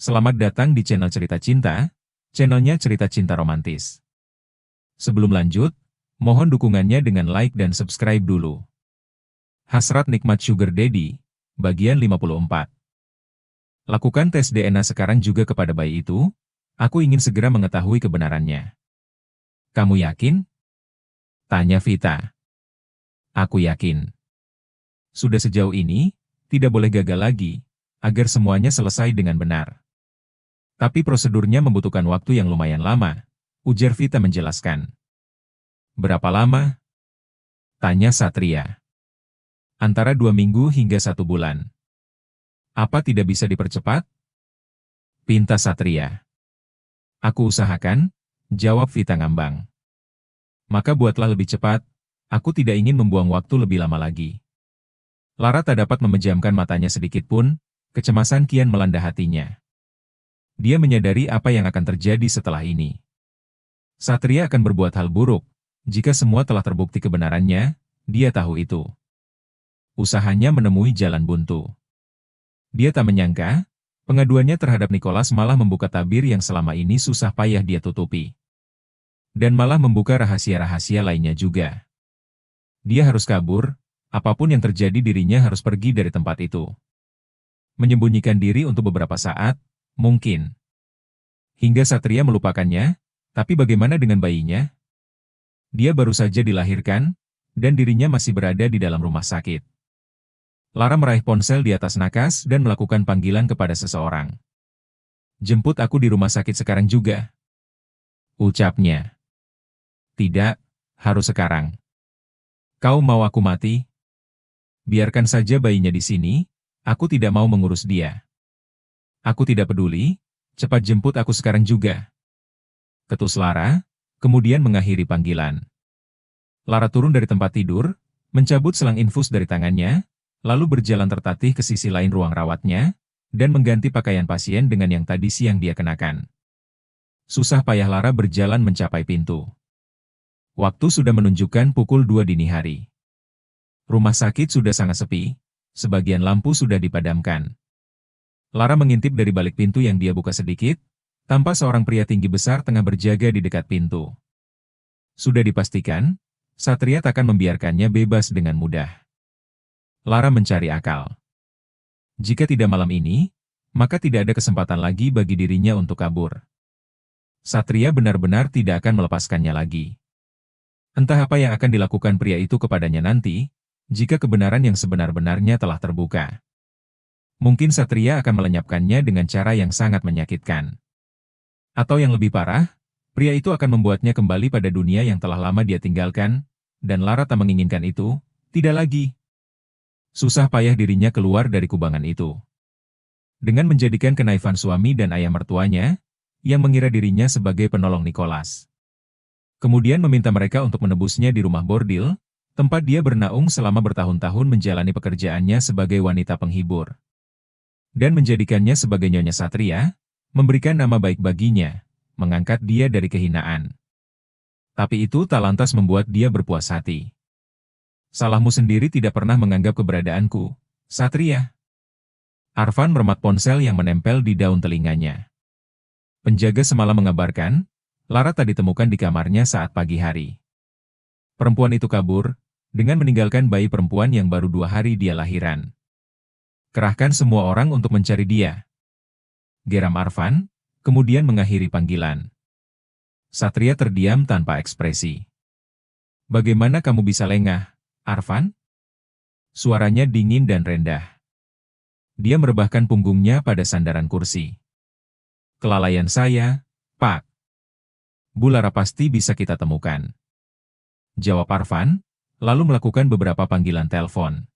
Selamat datang di channel Cerita Cinta, channelnya cerita cinta romantis. Sebelum lanjut, mohon dukungannya dengan like dan subscribe dulu. Hasrat nikmat Sugar Daddy, bagian 54. Lakukan tes DNA sekarang juga kepada bayi itu, aku ingin segera mengetahui kebenarannya. Kamu yakin? Tanya Vita. Aku yakin. Sudah sejauh ini, tidak boleh gagal lagi, agar semuanya selesai dengan benar. Tapi prosedurnya membutuhkan waktu yang lumayan lama, ujar Vita menjelaskan. Berapa lama? Tanya Satria. Antara 2 minggu hingga 1 bulan. Apa tidak bisa dipercepat? Pinta Satria. Aku usahakan, jawab Vita ngambang. Maka buatlah lebih cepat, aku tidak ingin membuang waktu lebih lama lagi. Lara tak dapat memejamkan matanya sedikit pun, kecemasan kian melanda hatinya. Dia menyadari apa yang akan terjadi setelah ini. Satria akan berbuat hal buruk, jika semua telah terbukti kebenarannya, dia tahu itu. Usahanya menemui jalan buntu. Dia tak menyangka, pengaduannya terhadap Nicholas malah membuka tabir yang selama ini susah payah dia tutupi. Dan malah membuka rahasia-rahasia lainnya juga. Dia harus kabur, apapun yang terjadi dirinya harus pergi dari tempat itu. Menyembunyikan diri untuk beberapa saat, mungkin. Hingga Satria melupakannya, tapi bagaimana dengan bayinya? Dia baru saja dilahirkan, dan dirinya masih berada di dalam rumah sakit. Lara meraih ponsel di atas nakas dan melakukan panggilan kepada seseorang. Jemput aku di rumah sakit sekarang juga. Ucapnya. Tidak, harus sekarang. Kau mau aku mati? Biarkan saja bayinya di sini, aku tidak mau mengurus dia. Aku tidak peduli, cepat jemput aku sekarang juga. Ketus Lara, kemudian mengakhiri panggilan. Lara turun dari tempat tidur, mencabut selang infus dari tangannya, lalu berjalan tertatih ke sisi lain ruang rawatnya, dan mengganti pakaian pasien dengan yang tadi siang dia kenakan. Susah payah Lara berjalan mencapai pintu. Waktu sudah menunjukkan pukul 2 dini hari. Rumah sakit sudah sangat sepi, sebagian lampu sudah dipadamkan. Lara mengintip dari balik pintu yang dia buka sedikit, tampak seorang pria tinggi besar tengah berjaga di dekat pintu. Sudah dipastikan, Satria takkan membiarkannya bebas dengan mudah. Lara mencari akal. Jika tidak malam ini, maka tidak ada kesempatan lagi bagi dirinya untuk kabur. Satria benar-benar tidak akan melepaskannya lagi. Entah apa yang akan dilakukan pria itu kepadanya nanti, jika kebenaran yang sebenar-benarnya telah terbuka. Mungkin Satria akan melenyapkannya dengan cara yang sangat menyakitkan. Atau yang lebih parah, pria itu akan membuatnya kembali pada dunia yang telah lama dia tinggalkan, dan Lara tak menginginkan itu, tidak lagi. Susah payah dirinya keluar dari kubangan itu. Dengan menjadikan kenaifan suami dan ayah mertuanya, yang mengira dirinya sebagai penolong Nicholas. Kemudian meminta mereka untuk menebusnya di rumah bordil, tempat dia bernaung selama bertahun-tahun menjalani pekerjaannya sebagai wanita penghibur. Dan menjadikannya sebagai Nyonya Satria, memberikan nama baik baginya, mengangkat dia dari kehinaan. Tapi itu tak lantas membuat dia berpuas hati. Salahmu sendiri tidak pernah menganggap keberadaanku, Satria. Arfan meremat ponsel yang menempel di daun telinganya. Penjaga semalam mengabarkan, Lara tak ditemukan di kamarnya saat pagi hari. Perempuan itu kabur, dengan meninggalkan bayi perempuan yang baru 2 hari dia lahiran. Kerahkan semua orang untuk mencari dia. Geram Arfan, kemudian mengakhiri panggilan. Satria terdiam tanpa ekspresi. Bagaimana kamu bisa lengah, Arfan? Suaranya dingin dan rendah. Dia merebahkan punggungnya pada sandaran kursi. Kelalaian saya, Pak. Bu Lara pasti bisa kita temukan. Jawab Arfan, lalu melakukan beberapa panggilan telepon.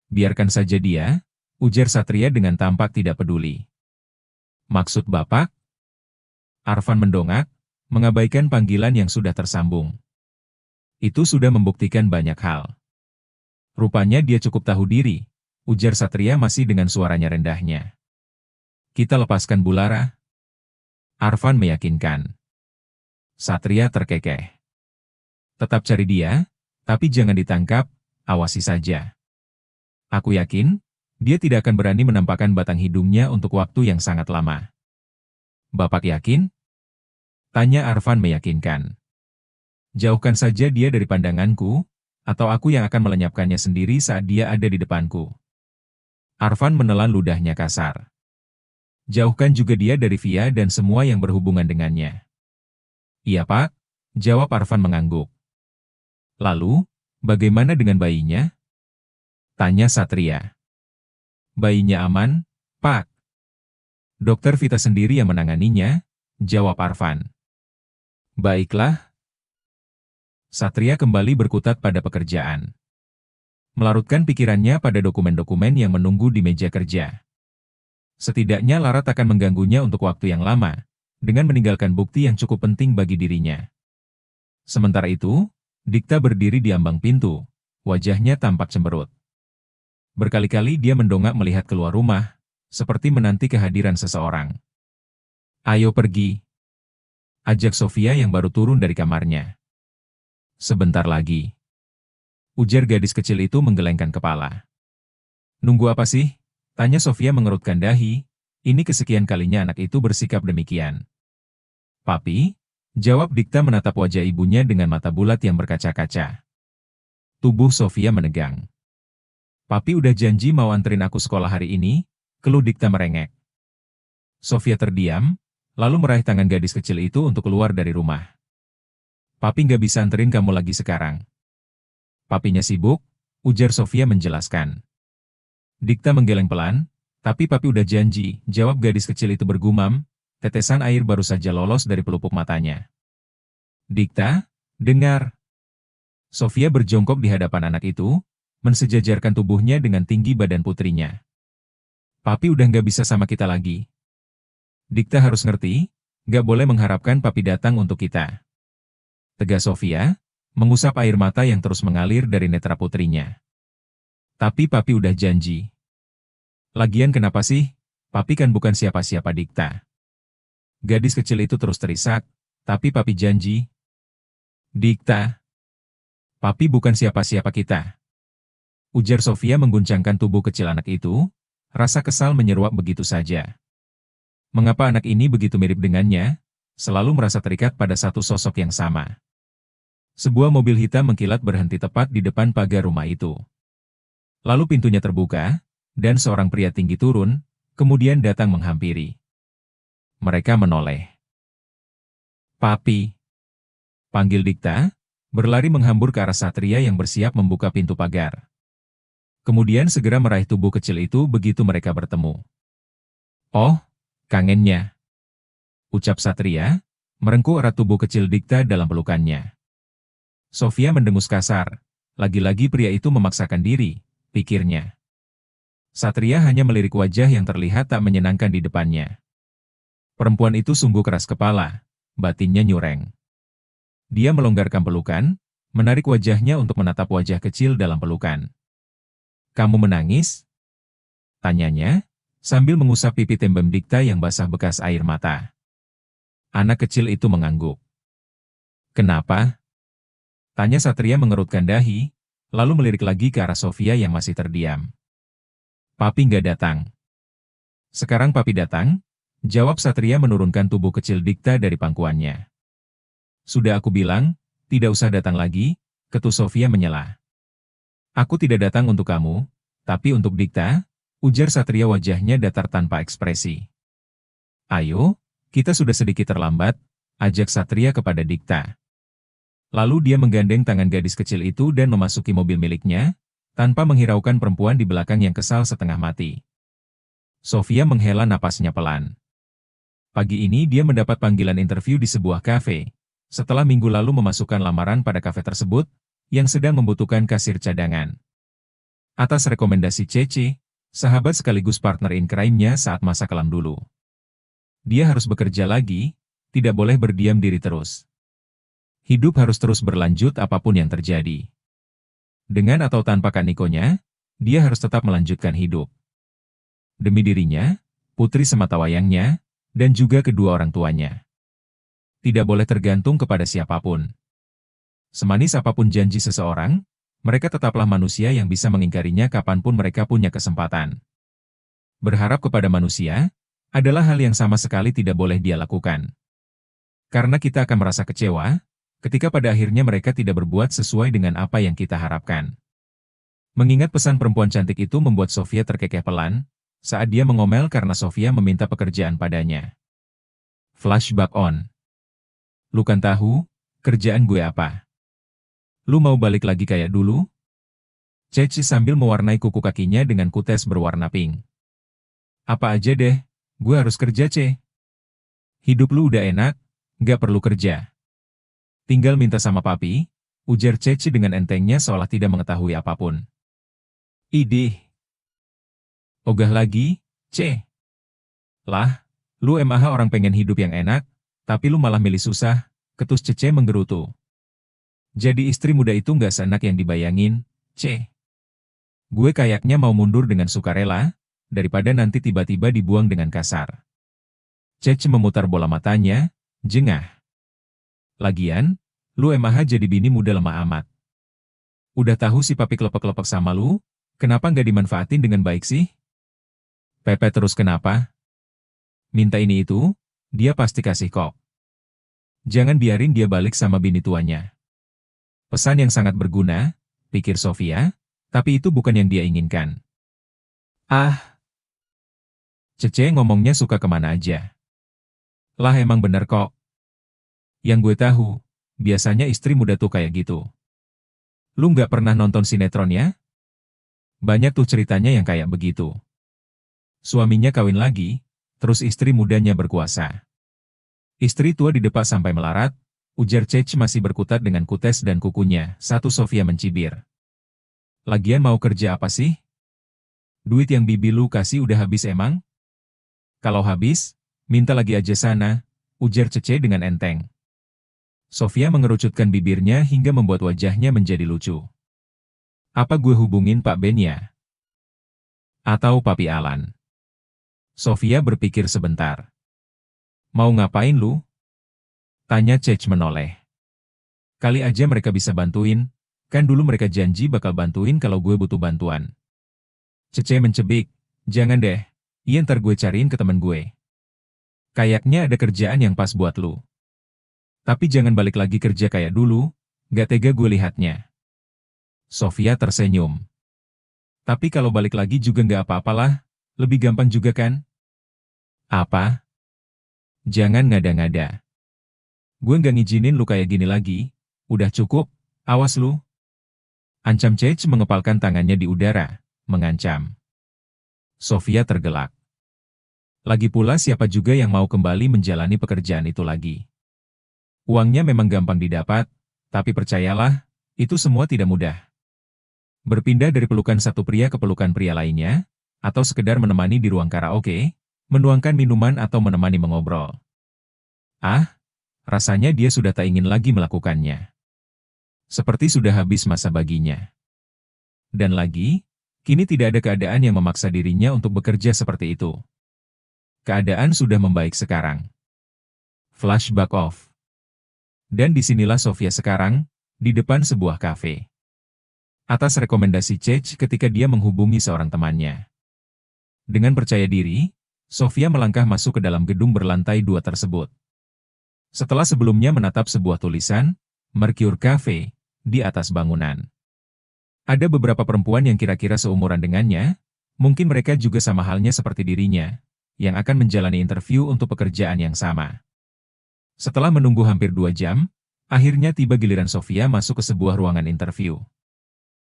Biarkan saja dia, ujar Satria dengan tampak tidak peduli. Maksud Bapak? Arfan mendongak, mengabaikan panggilan yang sudah tersambung. Itu sudah membuktikan banyak hal. Rupanya dia cukup tahu diri, ujar Satria masih dengan suaranya rendahnya. Kita lepaskan Bu Lara. Arfan meyakinkan. Satria terkekeh. Tetap cari dia, tapi jangan ditangkap, awasi saja. Aku yakin, Dia tidak akan berani menampakkan batang hidungnya untuk waktu yang sangat lama. Bapak yakin? Tanya Arfan meyakinkan. Jauhkan saja dia dari pandanganku, atau aku yang akan melenyapkannya sendiri saat dia ada di depanku. Arfan menelan ludahnya kasar. Jauhkan juga dia dari Via dan semua yang berhubungan dengannya. Iya Pak, jawab Arfan mengangguk. Lalu, bagaimana dengan bayinya? Tanya Satria. Bayinya aman, Pak. Dokter Vita sendiri yang menanganinya, jawab Arfan. Baiklah. Satria kembali berkutat pada pekerjaan. Melarutkan pikirannya pada dokumen-dokumen yang menunggu di meja kerja. Setidaknya Larat akan mengganggunya untuk waktu yang lama, dengan meninggalkan bukti yang cukup penting bagi dirinya. Sementara itu, Dikta berdiri di ambang pintu, wajahnya tampak cemberut. Berkali-kali dia mendongak melihat keluar rumah, seperti menanti kehadiran seseorang. Ayo pergi. Ajak Sofia yang baru turun dari kamarnya. Sebentar lagi. Ujar gadis kecil itu menggelengkan kepala. Nunggu apa sih? Tanya Sofia mengerutkan dahi. Ini kesekian kalinya anak itu bersikap demikian. Papi, jawab Dikta menatap wajah ibunya dengan mata bulat yang berkaca-kaca. Tubuh Sofia menegang. Papi udah janji mau anterin aku sekolah hari ini, keluh Dikta merengek. Sofia terdiam, lalu meraih tangan gadis kecil itu untuk keluar dari rumah. Papi nggak bisa anterin kamu lagi sekarang. Papinya sibuk, ujar Sofia menjelaskan. Dikta menggeleng pelan, tapi papi udah janji, jawab gadis kecil itu bergumam, tetesan air baru saja lolos dari pelupuk matanya. Dikta, dengar. Sofia berjongkok di hadapan anak itu, mensejajarkan tubuhnya dengan tinggi badan putrinya. Papi udah nggak bisa sama kita lagi. Dikta harus ngerti, nggak boleh mengharapkan papi datang untuk kita. Tegas Sofia, mengusap air mata yang terus mengalir dari netra putrinya. Tapi papi udah janji. Lagian kenapa sih? Papi kan bukan siapa-siapa Dikta. Gadis kecil itu terus terisak, tapi papi janji. Dikta. Papi bukan siapa-siapa kita. Ujar Sofia mengguncangkan tubuh kecil anak itu, rasa kesal menyeruak begitu saja. Mengapa anak ini begitu mirip dengannya, selalu merasa terikat pada satu sosok yang sama. Sebuah mobil hitam mengkilat berhenti tepat di depan pagar rumah itu. Lalu pintunya terbuka, dan seorang pria tinggi turun, kemudian datang menghampiri. Mereka menoleh. Papi. Panggil Dikta, berlari menghambur ke arah Satria yang bersiap membuka pintu pagar. Kemudian segera meraih tubuh kecil itu begitu mereka bertemu. Oh, kangennya. Ucap Satria, merengkuh erat tubuh kecil Dikta dalam pelukannya. Sofia mendengus kasar, lagi-lagi pria itu memaksakan diri, pikirnya. Satria hanya melirik wajah yang terlihat tak menyenangkan di depannya. Perempuan itu sungguh keras kepala, batinnya nyureng. Dia melonggarkan pelukan, menarik wajahnya untuk menatap wajah kecil dalam pelukan. Kamu menangis? Tanyanya, sambil mengusap pipi tembem Dikta yang basah bekas air mata. Anak kecil itu mengangguk. Kenapa? Tanya Satria mengerutkan dahi, lalu melirik lagi ke arah Sofia yang masih terdiam. Papi nggak datang. Sekarang papi datang, jawab Satria menurunkan tubuh kecil Dikta dari pangkuannya. Sudah aku bilang, tidak usah datang lagi, ketus Sofia menyela. Aku tidak datang untuk kamu, tapi untuk Dikta, ujar Satria wajahnya datar tanpa ekspresi. Ayo, kita sudah sedikit terlambat, ajak Satria kepada Dikta. Lalu dia menggandeng tangan gadis kecil itu dan memasuki mobil miliknya, tanpa menghiraukan perempuan di belakang yang kesal setengah mati. Sofia menghela napasnya pelan. Pagi ini dia mendapat panggilan interview di sebuah kafe, setelah minggu lalu memasukkan lamaran pada kafe tersebut, yang sedang membutuhkan kasir cadangan. Atas rekomendasi Cece, sahabat sekaligus partner in crime-nya saat masa kelam dulu. Dia harus bekerja lagi, tidak boleh berdiam diri terus. Hidup harus terus berlanjut apapun yang terjadi. Dengan atau tanpa Kanikonya, dia harus tetap melanjutkan hidup. Demi dirinya, putri sematawayangnya, dan juga kedua orang tuanya. Tidak boleh tergantung kepada siapapun. Semanis apapun janji seseorang, mereka tetaplah manusia yang bisa mengingkarinya kapanpun mereka punya kesempatan. Berharap kepada manusia adalah hal yang sama sekali tidak boleh dia lakukan. Karena kita akan merasa kecewa ketika pada akhirnya mereka tidak berbuat sesuai dengan apa yang kita harapkan. Mengingat pesan perempuan cantik itu membuat Sofia terkekeh pelan saat dia mengomel karena Sofia meminta pekerjaan padanya. Flashback on. Lu kan tahu, kerjaan gue apa? Lu mau balik lagi kayak dulu? Ceci sambil mewarnai kuku kakinya dengan kutes berwarna pink. Apa aja deh, gue harus kerja, Ce. Hidup lu udah enak, gak perlu kerja. Tinggal minta sama papi, ujar Ceci dengan entengnya seolah tidak mengetahui apapun. Idih. Ogah lagi, Ce. Lah, lu emang orang pengen hidup yang enak, tapi lu malah milih susah, ketus Cece menggerutu. Jadi istri muda itu nggak seenak yang dibayangin, Ce. Gue kayaknya mau mundur dengan sukarela, daripada nanti tiba-tiba dibuang dengan kasar. Cece memutar bola matanya, jengah. Lagian, lu emang jadi bini muda lemah amat. Udah tahu si papi kelepek-kelepek sama lu, kenapa nggak dimanfaatin dengan baik sih? Pepe terus kenapa? Minta ini itu, dia pasti kasih kok. Jangan biarin dia balik sama bini tuanya. Pesan yang sangat berguna, pikir Sofia, tapi itu bukan yang dia inginkan. Ah, Cece ngomongnya suka kemana aja. Lah emang bener kok. Yang gue tahu, biasanya istri muda tuh kayak gitu. Lu nggak pernah nonton sinetron ya? Banyak tuh ceritanya yang kayak begitu. Suaminya kawin lagi, terus istri mudanya berkuasa. Istri tua didepak sampai melarat, ujar Cece masih berkutat dengan kutes dan kukunya, satu Sofia mencibir. Lagian mau kerja apa sih? Duit yang bibi lu kasih udah habis emang? Kalau habis, minta lagi aja sana, ujar Cece dengan enteng. Sofia mengerucutkan bibirnya hingga membuat wajahnya menjadi lucu. Apa gue hubungin Pak Ben ya? Atau Papi Alan? Sofia berpikir sebentar. Mau ngapain lu? Tanya Cece menoleh. Kali aja mereka bisa bantuin, kan dulu mereka janji bakal bantuin kalau gue butuh bantuan. Cece mencebik, jangan deh, iya ntar gue cariin ke temen gue. Kayaknya ada kerjaan yang pas buat lu. Tapi jangan balik lagi kerja kayak dulu, gak tega gue lihatnya. Sofia tersenyum. Tapi kalau balik lagi juga gak apa-apalah, lebih gampang juga kan? Apa? Jangan ngada-ngada. Gue gak ngizinin lu kayak gini lagi, udah cukup, awas lu. Ancam Cece mengepalkan tangannya di udara, mengancam. Sofia tergelak. Lagi pula siapa juga yang mau kembali menjalani pekerjaan itu lagi. Uangnya memang gampang didapat, tapi percayalah, itu semua tidak mudah. Berpindah dari pelukan satu pria ke pelukan pria lainnya, atau sekedar menemani di ruang karaoke, menuangkan minuman atau menemani mengobrol. Ah, rasanya dia sudah tak ingin lagi melakukannya. Seperti sudah habis masa baginya. Dan lagi, kini tidak ada keadaan yang memaksa dirinya untuk bekerja seperti itu. Keadaan sudah membaik sekarang. Flashback off. Dan disinilah Sofia sekarang, di depan sebuah kafe. Atas rekomendasi Cece ketika dia menghubungi seorang temannya. Dengan percaya diri, Sofia melangkah masuk ke dalam gedung berlantai 2 tersebut. Setelah sebelumnya menatap sebuah tulisan, Mercure Cafe, di atas bangunan. Ada beberapa perempuan yang kira-kira seumuran dengannya, mungkin mereka juga sama halnya seperti dirinya, yang akan menjalani interview untuk pekerjaan yang sama. Setelah menunggu hampir 2 jam, akhirnya tiba giliran Sofia masuk ke sebuah ruangan interview.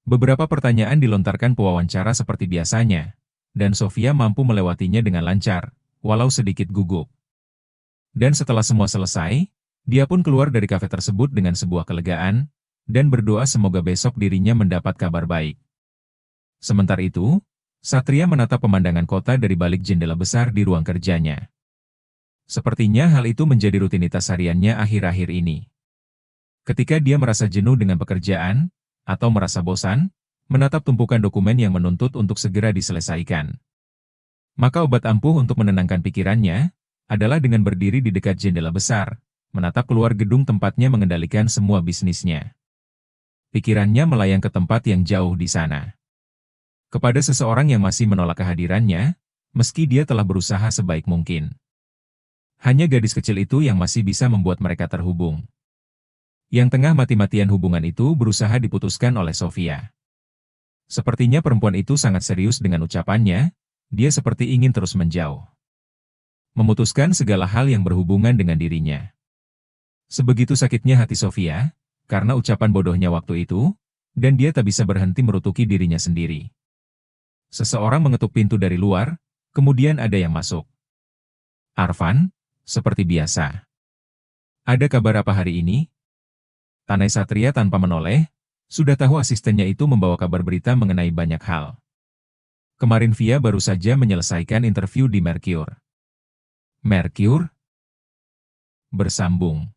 Beberapa pertanyaan dilontarkan pewawancara seperti biasanya, dan Sofia mampu melewatinya dengan lancar, walau sedikit gugup. Dan setelah semua selesai, dia pun keluar dari kafe tersebut dengan sebuah kelegaan, dan berdoa semoga besok dirinya mendapat kabar baik. Sementara itu, Satria menatap pemandangan kota dari balik jendela besar di ruang kerjanya. Sepertinya hal itu menjadi rutinitas hariannya akhir-akhir ini. Ketika dia merasa jenuh dengan pekerjaan, atau merasa bosan, menatap tumpukan dokumen yang menuntut untuk segera diselesaikan. Maka obat ampuh untuk menenangkan pikirannya, adalah dengan berdiri di dekat jendela besar, menatap keluar gedung tempatnya mengendalikan semua bisnisnya. Pikirannya melayang ke tempat yang jauh di sana. Kepada seseorang yang masih menolak kehadirannya, meski dia telah berusaha sebaik mungkin. Hanya gadis kecil itu yang masih bisa membuat mereka terhubung. Yang tengah mati-matian hubungan itu berusaha diputuskan oleh Sofia. Sepertinya perempuan itu sangat serius dengan ucapannya, dia seperti ingin terus menjauh. Memutuskan segala hal yang berhubungan dengan dirinya. Sebegitu sakitnya hati Sofia, karena ucapan bodohnya waktu itu, dan dia tak bisa berhenti merutuki dirinya sendiri. Seseorang mengetuk pintu dari luar, kemudian ada yang masuk. Arfan, seperti biasa. Ada kabar apa hari ini? Tanai Satria tanpa menoleh, sudah tahu asistennya itu membawa kabar berita mengenai banyak hal. Kemarin Via baru saja menyelesaikan interview di Mercure. Mercure? Bersambung.